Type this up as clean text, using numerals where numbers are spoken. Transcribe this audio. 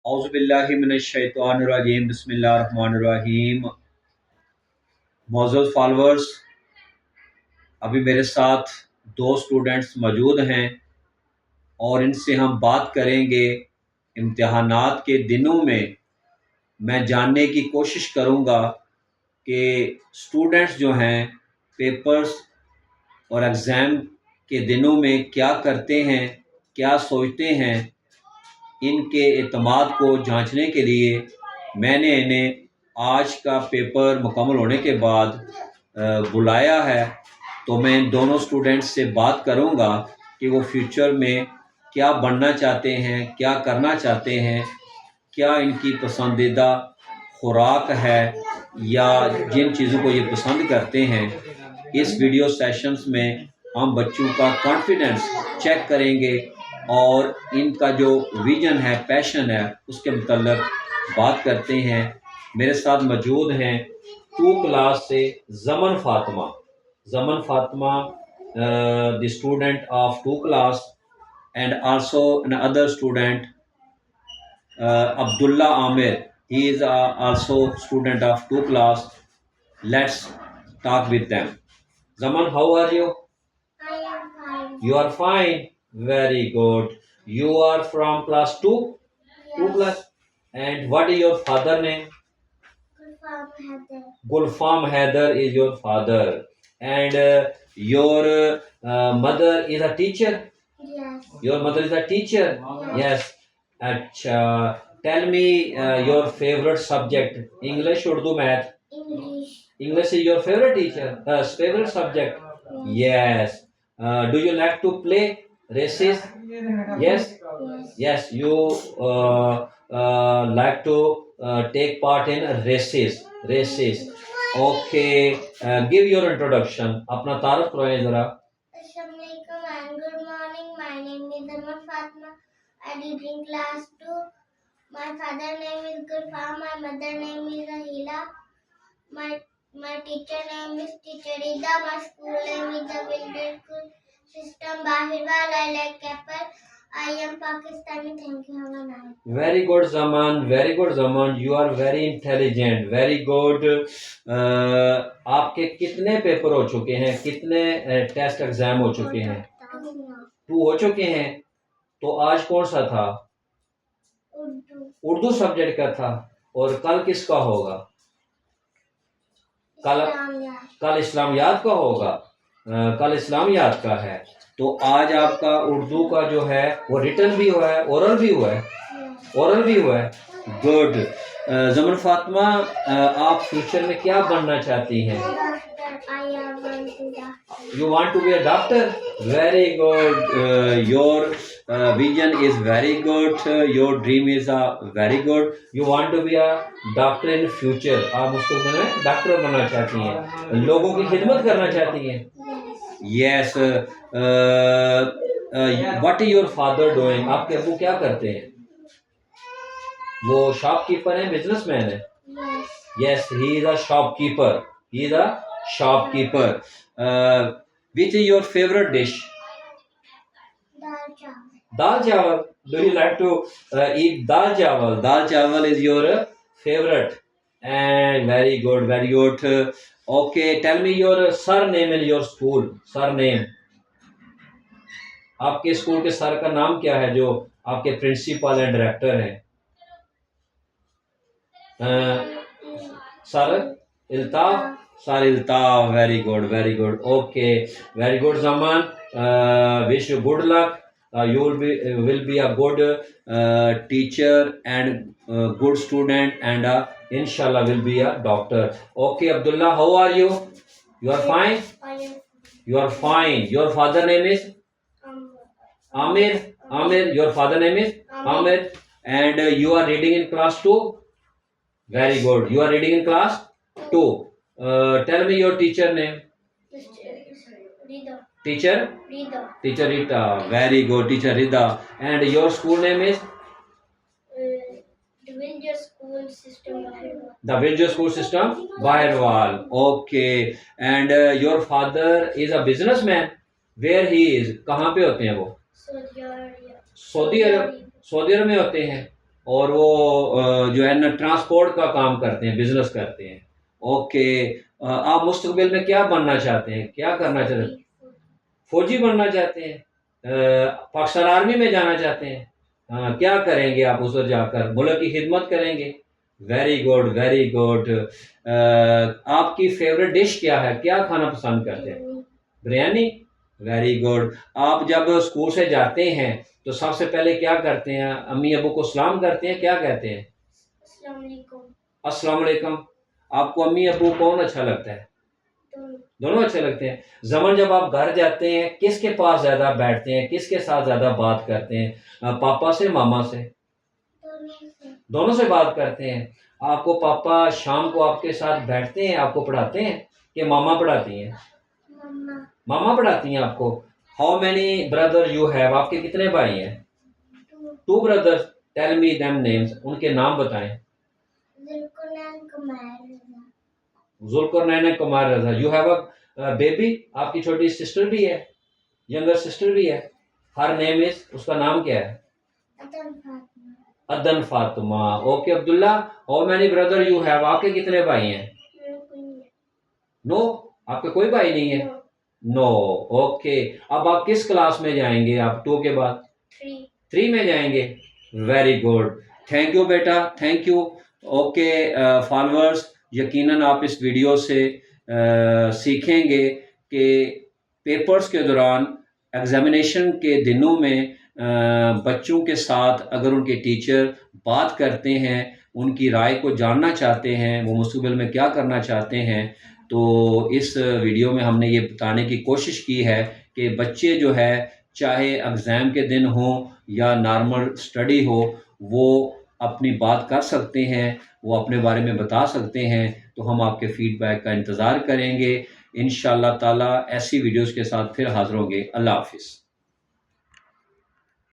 औज़ुबिल्लाहि मिनश्शैतानिर्रजीम बिस्मिल्लाहिर्रहमानिर्रहीम। मौजूद फॉलोअर्स, अभी मेरे साथ दो स्टूडेंट्स मौजूद हैं और इनसे हम बात करेंगे इम्तिहानात के दिनों में। मैं जानने की कोशिश करूंगा कि स्टूडेंट्स जो हैं पेपर्स और एग्ज़ाम के दिनों में क्या करते हैं, क्या सोचते हैं। इनके एतमाद को जांचने के लिए मैंने इन्हें आज का पेपर मुकम्मल होने के बाद बुलाया है। तो मैं इन दोनों स्टूडेंट्स से बात करूंगा कि वो फ्यूचर में क्या बनना चाहते हैं, क्या करना चाहते हैं, क्या इनकी पसंदीदा खुराक है या जिन चीज़ों को ये पसंद करते हैं। इस वीडियो सेशंस में हम बच्चों का कॉन्फिडेंस चेक करेंगे और इनका जो विजन है, पैशन है, उसके मतलब बात करते हैं। मेरे साथ मौजूद हैं 2 क्लास से जमन Fatima the student of 2 class and also another student Abdullah Amir. He is also student of 2 class. Let's talk with them. Zaman, how are you? I am fine. You are fine. Very good. You are from class 2? Yes. 2 class. And what is your father name? Gulfam Heather. Gulfam Heather is your father. And your mother is a teacher? Yes. Your mother is a teacher? Yes. Acha. Tell me your favorite subject. English, Urdu, math. English. English is your favorite teacher, favorite subject. Yes. Do you like to play races? Yes. Yes. You like to take part in races. Okay. Give your introduction. अपना तारुफ कराएं जरा. Assalamualaikum and good morning. My name is Zaman Fatma. I read in class 2. My father name is Gulfam. My mother name is Rahila. My teacher name is Teacher Ida. My school name is the Wilderness School System Bahirwal. I like apple. I am Pakistani. Thank you. Have a nice. Very good, Zaman. Very good, Zaman. You are very intelligent. Very good. आपके कितने paper हो चुके हैं, कितने test exam हो चुके हैं? 2 हो चुके हैं। तो आज कौन सा था? उर्दू सब्जेक्ट का था। और कल किसका होगा? कल इस्लामियात का होगा। कल इस्लामियात का है। तो आज आपका उर्दू का जो है वो रिटन भी हुआ है, ओरल भी हुआ है। ओरल भी हुआ है। गुड। जमन फातिमा, आप फ्यूचर में क्या बनना चाहती हैं? You want to be a doctor? Very good. Your vision is very good. Your dream is very good. You want to be a doctor in future. आप मुस्तकबिल में डॉक्टर बनना चाहती हैं, लोगों की खिदमत करना चाहती हैं। Yes. What is your father doing? आपके अब्बू क्या करते हैं? वो शॉपकीपर है, बिजनेसमैन है? Yes, he is a shopkeeper. He is a shopkeeper. Which is your favorite dish? Dal chawal. Dal chawal. Do you like to eat dal chawal? Dal chawal is your favorite. And very good, very good. Okay, tell me your surname in your school. Surname. आपके school के sir का नाम क्या है जो आपके principal and director हैं? Sir Iltaf. Sir Iltaf. Very good, very good. Okay, very good, Zaman. Wish you good luck. You will be a good teacher and good student, and inshallah will be a doctor. Okay, Abdullah, how are you? You are fine. You are fine. Your father name is Amir. Amir. Your father name is Amir, and you are reading in class 2. Very good. You are reading in class 2. Tell me your teacher name. Rida. Teacher? Rida. Teacher Rita. Very good, Teacher Rida. And your school name is? The Village School System Bahirwal. The Village School System Bahirwal. Okay. And your father is a businessman. Where he is? कहाँ पे होते हैं वो? Saudi Arabia. Saudi अरब में होते हैं। और वो जो है ना ट्रांसपोर्ट का काम करते हैं, बिजनेस करते हैं। ओके, आप मुस्तकबिल में क्या बनना चाहते हैं, क्या करना चाहते हैं? फौजी बनना चाहते हैं? पाकिस्तान आर्मी में जाना चाहते हैं? क्या करेंगे आप उधर जाकर? मुल्क की खिदमत करेंगे? Very good, very good. आपकी फेवरेट डिश क्या है, क्या खाना पसंद करते हैं? बिरयानी। Very good. आप जब स्कूल से जाते हैं तो सबसे पहले क्या करते हैं? अम्मी अबू को सलाम करते हैं, क्या कहते हैं? अस्सलाम वालेकुम। अस्सलाम वालेकुम। आपको अम्मी अबू कौन अच्छा लगता है? दोनों अच्छे लगते हैं। जमन जब आप घर जाते हैं किसके पास ज्यादा बैठते हैं, किसके साथ ज्यादा बात करते हैं? पापा से, मामा से? दोनों से बात करते हैं। आपको पापा शाम को आपके साथ बैठते हैं, आपको पढ़ाते हैं कि मामा पढ़ाती हैं? मामा पढ़ाती हैं आपको। How many brother you have? आपके कितने भाई हैं? Two brothers. Tell me them names, उनके नाम बताएं। Zulqarnain and Kumar Raza. You have a baby? आपकी छोटी सिस्टर भी है, यंगर सिस्टर भी है। हर नेम इज, उसका नाम क्या है? अदन Fatima. Okay Abdullah, how many brother you have? आपके कितने भाई हैं? नो, आपके कोई भाई नहीं है? नो। ओके, अब आप किस क्लास में जाएंगे? आप 2 के बाद 3 में जाएंगे। वेरी गुड, थैंक यू बेटा, थैंक यू। ओके फॉलोअर्स, यकीनन आप इस वीडियो से सीखेंगे कि पेपर्स के दौरान, एग्जामिनेशन के दिनों में बच्चों के साथ अगर उनके टीचर बात करते हैं, उनकी राय को जानना चाहते हैं, वो मुस्तकबिल में क्या करना चाहते हैं, तो इस वीडियो में हमने ये बताने की कोशिश की है कि बच्चे जो है, चाहे एग्ज़ाम के दिन हो या नॉर्मल स्टडी हो, वो अपनी बात कर सकते हैं, वो अपने बारे में बता सकते हैं। तो हम आपके फीडबैक का इंतज़ार करेंगे। इंशाअल्लाह ताला ऐसी वीडियोज़ के साथ फिर हाज़िर होंगे। अल्लाह हाफ़िज़।